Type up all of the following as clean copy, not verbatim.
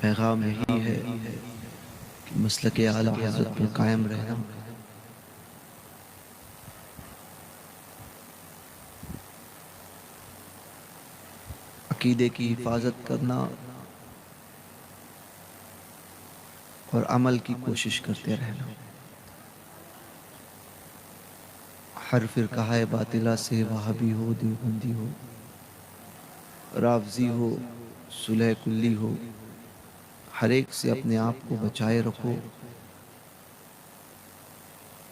پیغام یہی ہے کہ مسلک اعلیٰ حضرت پر قائم رہنا، عقیدے کی حفاظت کرنا اور عمل کی کوشش کرتے رہنا۔ ہر فرقہ باطلہ سے وہابی ہو، دیوبندی ہو، رافضی ہو، صلح کلی ہو، ہر ایک سے اپنے آپ کو بچائے رکھو۔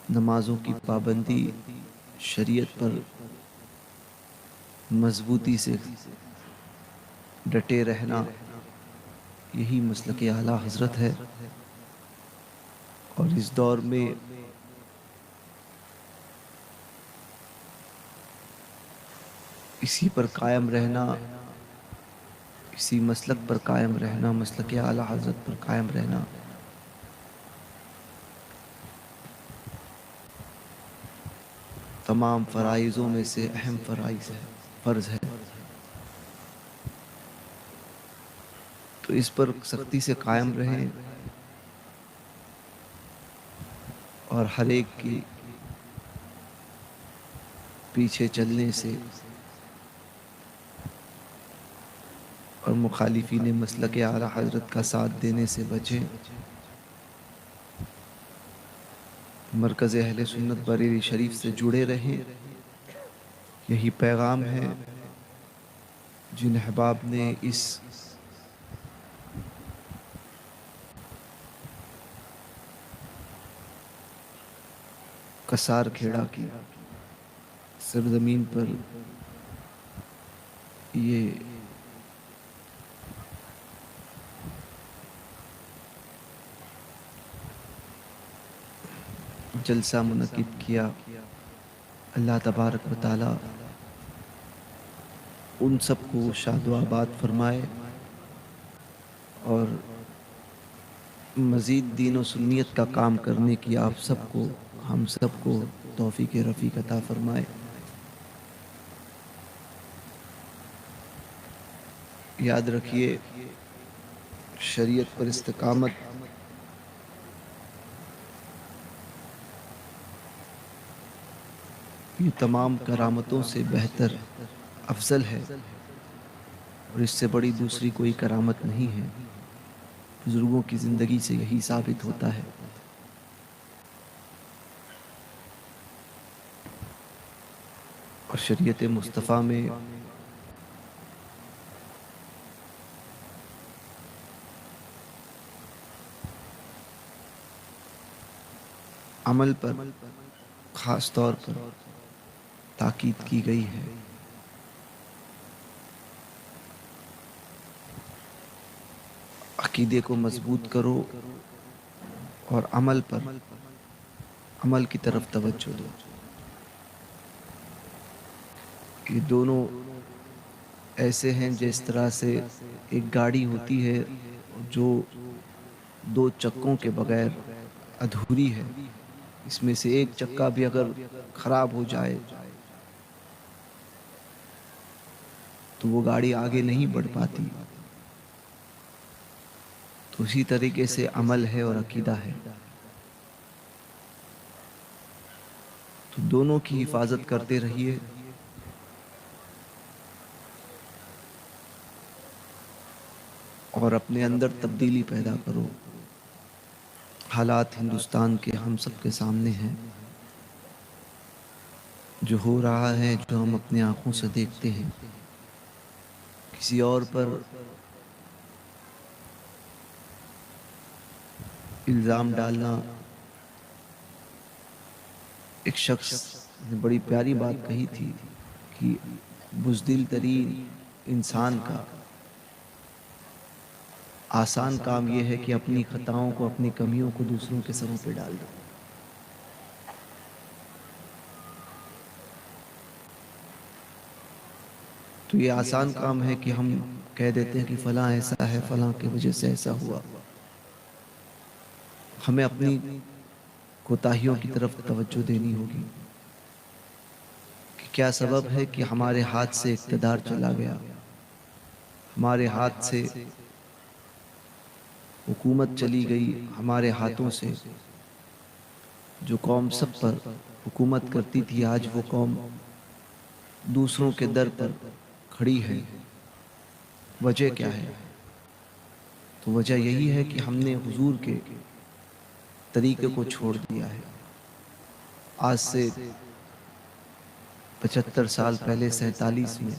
نمازوں کی پابندی، شریعت پر مضبوطی سے ڈٹے رہنا، یہی مسلک اعلیٰ حضرت ہے۔ اور اس دور میں اسی پر قائم رہنا، اسی مسلک پر قائم رہنا، مسلک اعلیٰ حضرت پر قائم رہنا تمام فرائضوں میں سے اہم فرض ہے۔ تو اس پر سختی سے قائم رہیں اور ہر ایک کی پیچھے چلنے سے اور مخالفین مسلک اعلیٰ حضرت کا ساتھ دینے سے بچیں۔ مرکز اہل سنت بریلی شریف سے جڑے رہیں، یہی پیغام ہے۔ جن احباب نے اس کسار کھیڑا کی سرزمین پر یہ جلسہ منعقد کیا، اللہ تبارک و تعالی ان سب کو شاد و آباد فرمائے اور مزید دین و سنیت کا کام کرنے کی آپ سب کو، ہم سب کو توفیق رفیق عطا فرمائے۔ یاد رکھیے، شریعت پر استقامت یہ تمام کرامتوں سے بہتر، افضل ہے، اور اس سے بڑی دوسری کوئی کرامت نہیں ہے۔ بزرگوں کی زندگی سے یہی ثابت ہوتا ہے۔ اور شریعت مصطفیٰ میں عمل پر خاص طور پر تاکید کی گئی ہے۔ عقیدے کو مضبوط کرو اور عمل کی طرف توجہ دو۔ یہ دونوں ایسے ہیں جس طرح سے ایک گاڑی ہوتی ہے جو دو چکوں کے بغیر ادھوری ہے۔ اس میں سے ایک چکا بھی اگر خراب ہو جائے تو وہ گاڑی آگے نہیں بڑھ پاتی۔ تو اسی طریقے سے عمل ہے اور عقیدہ ہے، تو دونوں کی حفاظت کرتے رہیے۔ اور اپنے اندر تبدیلی پیدا کرو۔ حالات ہندوستان کے ہم سب کے سامنے ہیں، جو ہو رہا ہے، جو ہم اپنی آنکھوں سے دیکھتے ہیں۔ کسی اور پر الزام ڈالنا، ایک شخص نے بڑی پیاری بات کہی تھی کہ بزدل ترین انسان کا آسان کام یہ ہے کہ اپنی خطاؤں کو، اپنی کمیوں کو دوسروں کے سروں پہ ڈال دے۔ تو یہ آسان کام ہے کہ ہم کہہ دیتے ہیں کہ فلاں ایسا ہے، فلاں کی وجہ سے ایسا ہوا۔ ہمیں اپنی کوتاہیوں کی طرف توجہ دینی ہوگی کہ کیا سبب ہے کہ ہمارے ہاتھ سے اقتدار چلا گیا، ہمارے ہاتھ سے حکومت چلی گئی ہمارے ہاتھوں سے، جو قوم سب پر حکومت کرتی تھی آج وہ قوم دوسروں کے در پر کھڑی ہے۔ وجہ کیا ہے؟ تو وجہ یہی ہے کہ ہم نے حضور کے طریقے کو چھوڑ دیا ہے۔ آج سے 75 سال پہلے 47 میں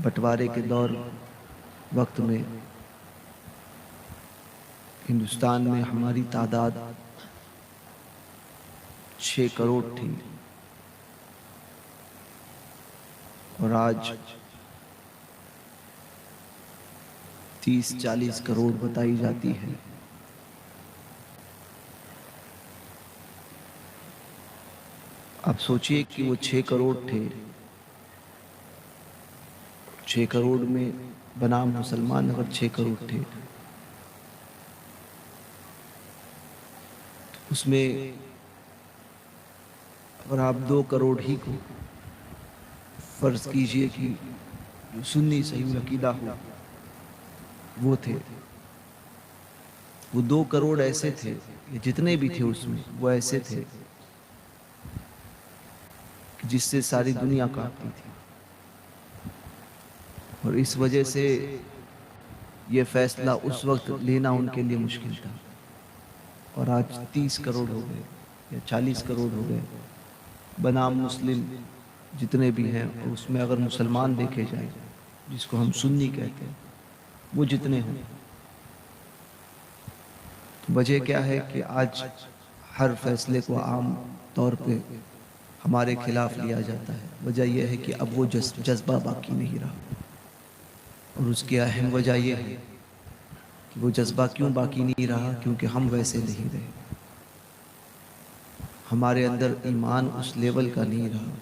بٹوارے کے دور وقت میں ہندوستان میں ہماری تعداد 6 کروڑ تھی، اور آج 30-40 کروڑ بتائی جاتی ہے۔ اب سوچئے کہ وہ 6 کروڑ تھے، 6 کروڑ میں بنام مسلمان اگر 6 کروڑ تھے، اس میں اگر آپ 2 کروڑ ہی کو فرض کیجئے کہ جو سنی صحیح عقیدہ ہو وہ تھے، وہ 2 کروڑ ایسے تھے، یا جتنے بھی تھے اس میں وہ ایسے تھے جس سے ساری دنیا کانپتی تھی، اور اس وجہ سے یہ فیصلہ اس وقت لینا ان کے لیے مشکل تھا۔ اور آج 30 کروڑ ہو گئے یا 40 کروڑ ہو گئے بنام مسلم جتنے بھی ہیں، اور اس میں اگر مسلمان دیکھے جائیں جس کو ہم سنی کہتے ہیں وہ جتنے ہوں، تو وجہ کیا ہے کہ آج ہر فیصلے کو عام طور پہ ہمارے خلاف لیا جاتا ہے۔ وجہ یہ ہے کہ اب وہ جذبہ باقی نہیں رہا، اور اس کی اہم وجہ یہ ہے کہ وہ جذبہ کیوں باقی نہیں رہا، کیونکہ ہم ویسے نہیں رہے، ہمارے اندر ایمان اس لیول کا نہیں رہا،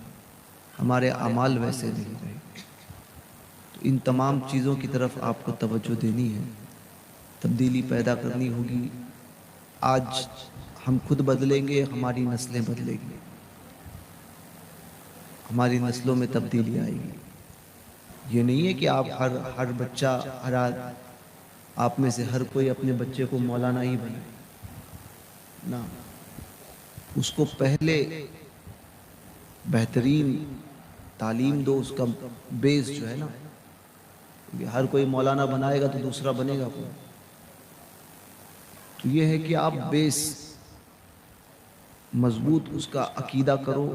ہمارے اعمال ویسے نہیں رہے۔ تو ان تمام چیزوں کی طرف آپ کو توجہ دینی ہے، تبدیلی پیدا کرنی ہوگی۔ آج ہم خود بدلیں گے، ہماری نسلیں بدلیں گی، ہماری نسلوں میں تبدیلی آئے گی۔ یہ نہیں ہے کہ آپ ہر بچہ آپ میں سے ہر کوئی اپنے بچے کو مولانا ہی بنائے، نہ، اس کو پہلے بہترین تعلیم دو، اس کا بیس جو ہے نا، ہر کوئی مولانا بنائے گا تو دوسرا بنے گا کون؟ تو یہ ہے کہ آپ بیس مضبوط اس کا عقیدہ کرو،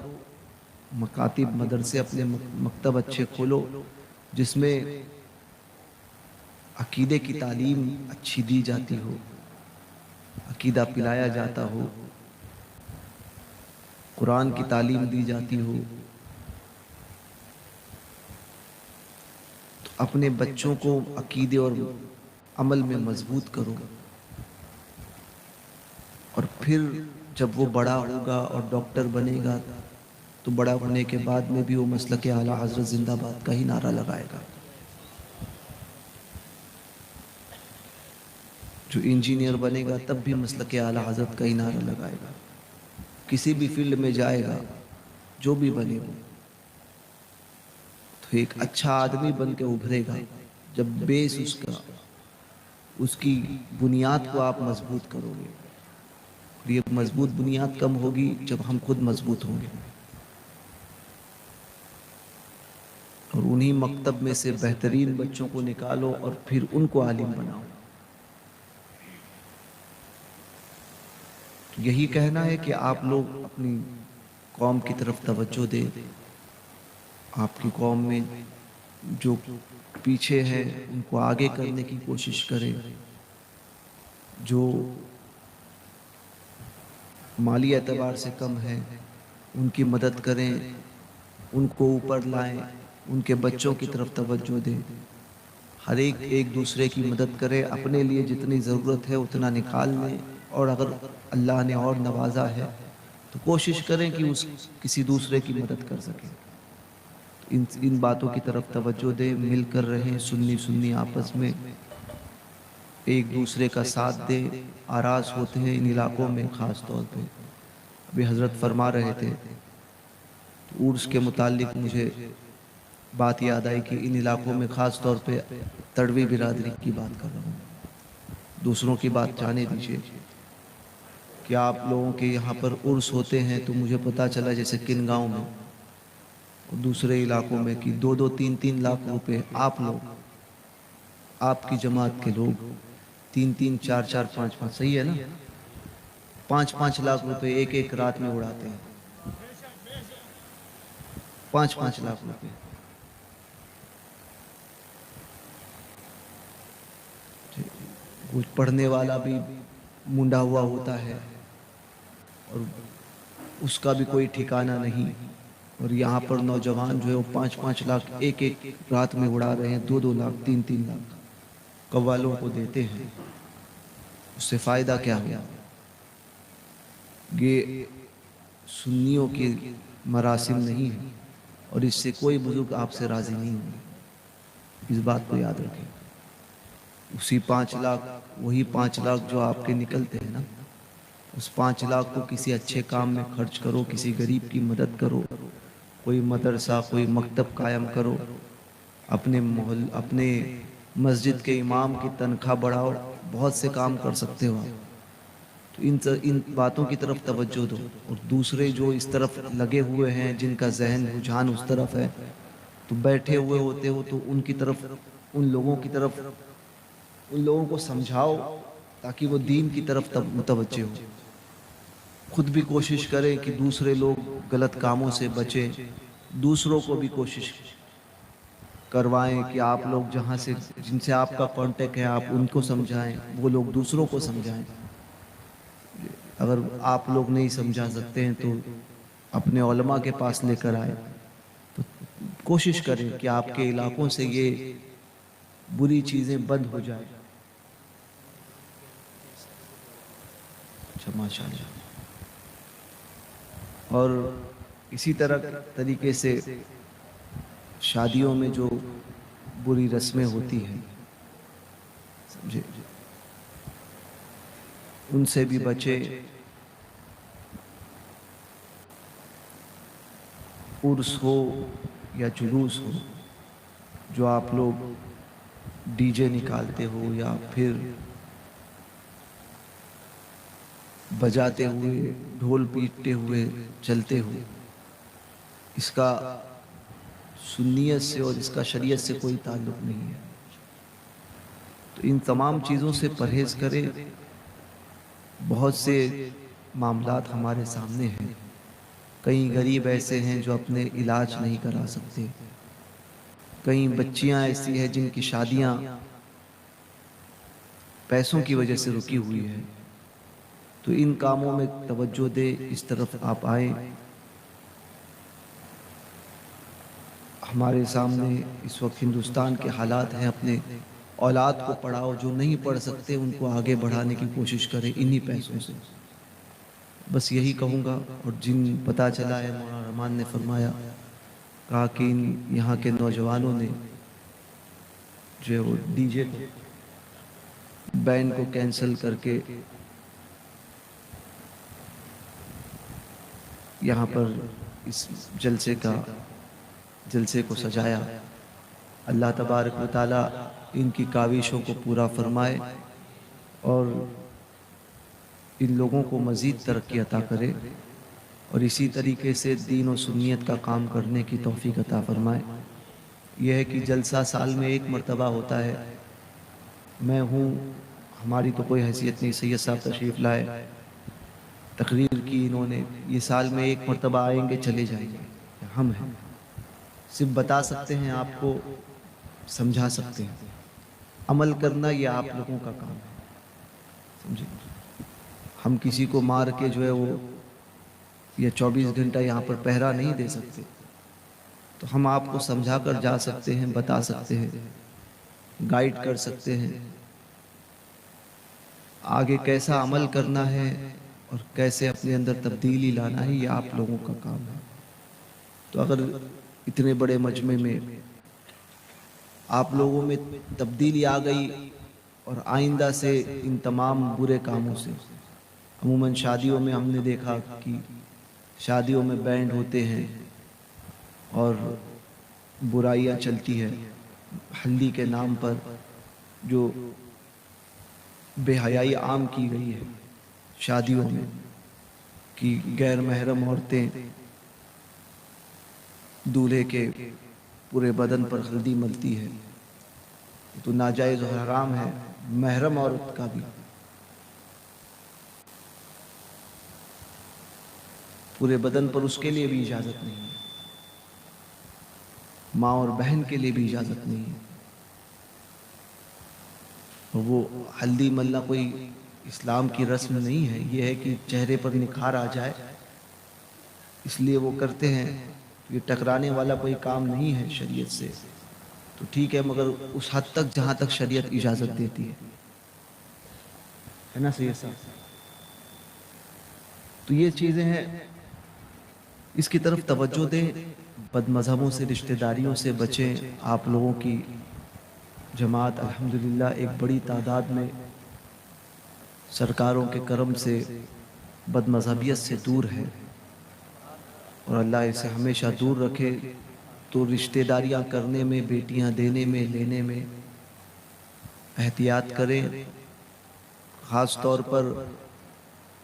مکاتب مدرسے اپنے مکتب اچھے کھولو جس میں عقیدے کی تعلیم اچھی دی جاتی ہو، عقیدہ پلایا جاتا ہو، قرآن کی تعلیم دی جاتی ہو، تو اپنے بچوں کو عقیدے اور عمل میں مضبوط کرو، اور پھر جب وہ بڑا ہوگا اور ڈاکٹر بنے گا تو بڑا ہونے کے بعد میں بھی وہ مسلک اعلیٰ حضرت زندہ باد کا ہی نعرہ لگائے گا۔ جو انجینئر بنے گا تب بھی مسلک اعلیٰ حضرت کا ہی نعرہ لگائے گا۔ کسی بھی فیلڈ میں جائے گا، جو بھی بنے وہ، تو ایک اچھا آدمی بن کے ابھرے گا جب بیس اس کی بنیاد کو آپ مضبوط کرو گے۔ اور یہ مضبوط بنیاد کم ہوگی جب ہم خود مضبوط ہوں گے، اور انہی مکتب میں سے بہترین بچوں کو نکالو اور پھر ان کو عالم بناؤ۔ یہی کہنا ہے کہ آپ لوگ اپنی قوم کی طرف توجہ دیں، آپ کی قوم میں جو پیچھے ہے ان کو آگے کرنے کی کوشش کریں، جو مالی اعتبار سے کم ہے ان کی مدد کریں، ان کو اوپر لائیں، ان کے بچوں کی طرف توجہ دیں، ہر ایک دوسرے کی مدد کرے، اپنے لیے جتنی ضرورت ہے اتنا نکال لیں، اور اگر اللہ نے اور نوازا ہے تو کوشش کریں کہ کسی دوسرے کی مدد کر سکیں۔ ان باتوں کی طرف توجہ دیں، مل کر رہیں، سنی آپس میں ایک دوسرے کا ساتھ دیں۔ آراز ہوتے ہیں ان علاقوں میں خاص طور پہ، ابھی حضرت فرما رہے تھے عرس کے متعلق، مجھے بات یاد آئی کہ ان علاقوں میں خاص طور پہ تڑوی برادری کی بات کر رہا ہوں، دوسروں کی بات جانے دیجیے کہ آپ لوگوں کے یہاں پر عرس ہوتے ہیں تو مجھے پتہ چلا جیسے کن گاؤں میں اور دوسرے علاقوں میں کہ 2-2 3-3 لاکھ روپے آپ لوگ، آپ کی جماعت کے لوگ 3-3 4-4 5-5، صحیح ہے نا، 5-5 لاکھ روپے ایک ایک رات میں اڑاتے ہیں، 5-5 لاکھ روپے۔ کچھ پڑھنے والا بھی منڈا ہوا ہوتا ہے اور اس کا بھی کوئی ٹھکانہ نہیں، اور یہاں پر نوجوان جو ہے وہ 5-5 لاکھ ایک ایک رات میں اڑا رہے ہیں، 2-2 لاکھ 3-3 لاکھ قوالوں کو دیتے ہیں۔ اس سے فائدہ کیا ہوا؟ یہ سنیوں کے مراسم نہیں ہے اور اس سے کوئی بزرگ آپ سے راضی نہیں ہوگا، اس بات کو یاد رکھیں۔ اسی 5 لاکھ، وہی 5 لاکھ جو آپ کے نکلتے ہیں نا، اس 5 لاکھ کو کسی اچھے کام میں خرچ کرو، کسی غریب کی مدد کرو، کوئی مدرسہ کوئی مکتب قائم کرو، اپنے مسجد کے امام کی تنخواہ بڑھاؤ، بہت سے کام کر سکتے ہو آپ۔ تو ان باتوں کی طرف توجہ دو، اور دوسرے جو اس طرف لگے ہوئے ہیں جن کا ذہن رجحان اس طرف ہے تو بیٹھے ہوئے ہوتے ہو تو ان کی طرف، ان لوگوں کو سمجھاؤ تاکہ وہ دین کی طرف متوجہ ہو۔ خود بھی کوشش کریں کہ دوسرے لوگ غلط کاموں سے بچیں، دوسروں کو بھی کوشش کروائیں کہ آپ لوگ جن سے آپ کا کانٹیکٹ ہے آپ ان کو سمجھائیں، وہ لوگ دوسروں کو سمجھائیں۔ اگر آپ لوگ نہیں سمجھا سکتے ہیں تو اپنے علماء کے پاس لے کر آئے، تو کوشش کریں کہ آپ کے علاقوں سے یہ بری چیزیں بند ہو جائیں۔ اچھا، ماشاء اللہ۔ اور اسی طریقے سے شادیوں میں جو بری رسمیں ہوتی ہیں، سمجھے، ان سے بھی بچے۔ عرس ہو یا جلوس ہو، جو آپ لوگ ڈی جے نکالتے ہو یا پھر بجاتے ہوئے ڈھول پیٹتے ہوئے چلتے ہو، اس کا سنیت سے اور اس کا شریعت سے کوئی تعلق نہیں ہے۔ تو ان تمام چیزوں سے پرہیز کرے۔ بہت سے معاملات ہمارے سامنے ہیں، کئی غریب ایسے ہیں جو اپنے علاج نہیں کرا سکتے، کئی بچیاں ایسی ہیں جن کی شادیاں پیسوں کی وجہ سے رکی ہوئی ہے۔ تو ان کاموں میں توجہ دے، اس طرف آپ آئیں۔ ہمارے سامنے اس وقت ہندوستان کے حالات ہیں، اپنے اولاد کو پڑھاؤ، جو نہیں پڑھ سکتے ان کو آگے بڑھانے کی کوشش کریں انہی پیسوں سے۔ بس یہی کہوں گا۔ اور جن پتہ چلا ہے، مولانا رحمان نے فرمایا، کہا کہ یہاں کے نوجوانوں نے جو ہے وہ ڈی جے کو، بینڈ کو کینسل کر کے یہاں پر اس جلسے کو سجایا۔ اللہ تبارک و تعالیٰ ان کی کاوشوں کو پورا فرمائے اور ان لوگوں کو مزید ترقی عطا کرے، اور اسی طریقے سے دین و سنیت کا کام کرنے کی توفیق عطا فرمائے۔ یہ ہے کہ جلسہ سال میں ایک مرتبہ ہوتا ہے۔ میں ہوں، ہماری تو کوئی حیثیت نہیں، سید صاحب تشریف لائے، تقریر کی انہوں نے، یہ سال میں ایک مرتبہ آئیں گے چلے جائیں گے۔ ہم ہیں، صرف بتا سکتے ہیں آپ کو، سمجھا سکتے ہیں، عمل کرنا یہ آپ لوگوں کا کام ہے، سمجھے۔ ہم کسی کو مار کے جو ہے وہ یہ 24 گھنٹہ یہاں پر پہرا نہیں دے سکتے، تو ہم آپ کو سمجھا کر جا سکتے ہیں، بتا سکتے ہیں، گائیڈ کر سکتے ہیں۔ آگے کیسا عمل کرنا ہے اور کیسے اپنے اندر تبدیلی لانا ہے، یہ آپ لوگوں کا کام ہے۔ تو اگر اتنے بڑے مجمع میں آپ لوگوں میں تبدیلی آ گئی، اور آئندہ سے ان تمام برے کاموں سے، عموماً شادیوں میں ہم نے دیکھا کہ شادیوں میں بینڈ ہوتے ہیں اور برائیاں چلتی ہے، ہلدی کے نام پر جو بے حیائی عام کی گئی ہے شادیوں میں کہ غیر محرم عورتیں دولہے کے پورے بدن پر ہلدی ملتی ہے، یہ تو ناجائز اور حرام ہے۔ محرم عورت کا بھی پورے بدن پر اس کے لیے بھی اجازت نہیں ہے، ماں اور بہن کے لیے بھی اجازت نہیں ہے۔ اور وہ ہلدی ملنا کوئی اسلام کی رسم نہیں ہے، یہ ہے کہ چہرے پر نکھار آ جائے اس لیے وہ کرتے ہیں۔ یہ ٹکرانے والا کوئی کام نہیں ہے شریعت سے، تو ٹھیک ہے، مگر اس حد تک جہاں تک شریعت اجازت دیتی ہے نا سید صاحب؟ تو یہ چیزیں ہیں، اس کی طرف توجہ دیں، بد مذہبوں سے، رشتہ داریوں سے بچیں۔ آپ لوگوں کی جماعت الحمدللہ ایک بڑی تعداد میں سرکاروں کے کرم سے بد مذہبیت سے دور ہے، اور اللہ اسے ہمیشہ دور رکھے۔ تو رشتہ داریاں کرنے میں، بیٹیاں دینے میں، لینے میں احتیاط کریں، خاص طور پر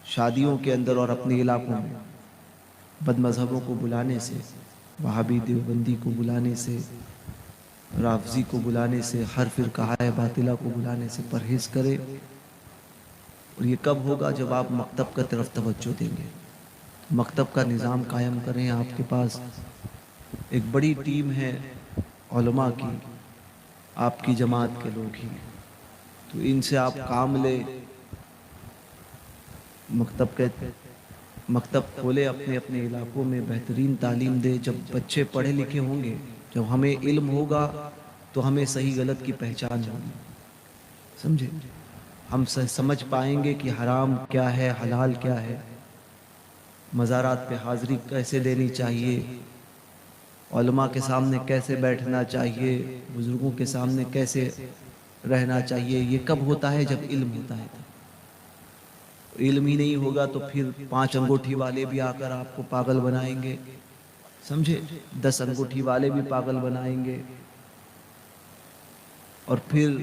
شادیوں کے اندر اور اپنے علاقوں میں بد مذہبوں کو بلانے سے، وہابی دیوبندی کو بلانے سے، رافضی کو بلانے سے، ہر فرقہ باطلہ کو بلانے سے پرہیز کرے۔ اور یہ کب ہوگا؟ جب آپ مکتب کا طرف توجہ دیں گے، مکتب کا نظام قائم کریں۔ آپ کے پاس ایک بڑی ٹیم ہے علماء کی، آپ کی جماعت کے لوگ ہی، تو ان سے آپ کام لیں، مکتب کھولے اپنے اپنے علاقوں میں، بہترین تعلیم دے۔ جب بچے پڑھے لکھے ہوں گے، جب ہمیں علم ہوگا تو ہمیں صحیح غلط کی پہچان ہوگی، سمجھے؟ ہم سمجھ پائیں گے کہ حرام کیا ہے، حلال کیا ہے، مزارات پہ حاضری کیسے دینی چاہیے، علماء کے سامنے کیسے بیٹھنا چاہیے، بزرگوں کے سامنے کیسے رہنا چاہیے۔ یہ کب ہوتا ہے؟ جب علم ہوتا ہے۔ علم ہی نہیں ہوگا تو پھر 5 انگوٹھی والے بھی آ کر آپ کو پاگل بنائیں گے، سمجھے؟ 10 انگوٹھی والے بھی پاگل بنائیں گے، اور پھر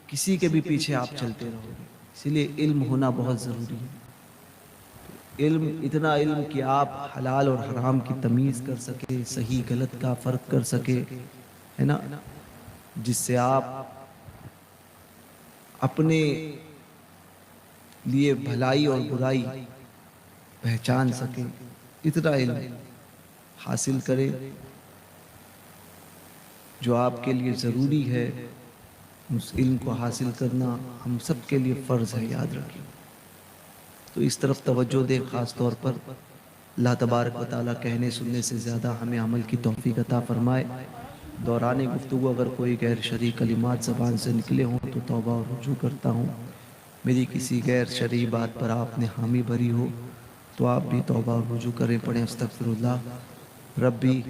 کسی کے بھی پیچھے آپ چلتے رہو گے۔ اس لیے علم ہونا بہت ضروری ہے۔ علم، اتنا علم کہ آپ حلال اور حرام کی تمیز کر سکے، صحیح غلط کا فرق کر سکے، ہے نا؟ جس سے آپ اپنے لیے بھلائی اور برائی پہچان سکیں، اتنا علم حاصل کریں جو آپ کے لیے ضروری ہے۔ اس علم کو حاصل کرنا ہم سب کے لیے فرض ہے، یاد رکھیں۔ تو اس طرف توجہ دیں، خاص طور پر اللہ تبارک و تعالیٰ کہنے سننے سے زیادہ ہمیں عمل کی توفیق عطا فرمائے۔ دوران گفتگو اگر کوئی غیر شرعی کلمات زبان سے نکلے ہوں تو توبہ اور رجوع کرتا ہوں۔ میری کسی غیر شرعی بات پر آپ نے حامی بھری ہو تو آپ بھی توبہ اور رجوع کریں، پڑھیں استغفر اللہ ربی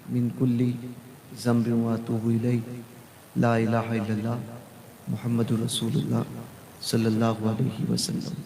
من کلی ذنب و اتوب الیہ، لا الہ الا اللہ محمد رسول اللہ صلی اللہ علیہ وسلم۔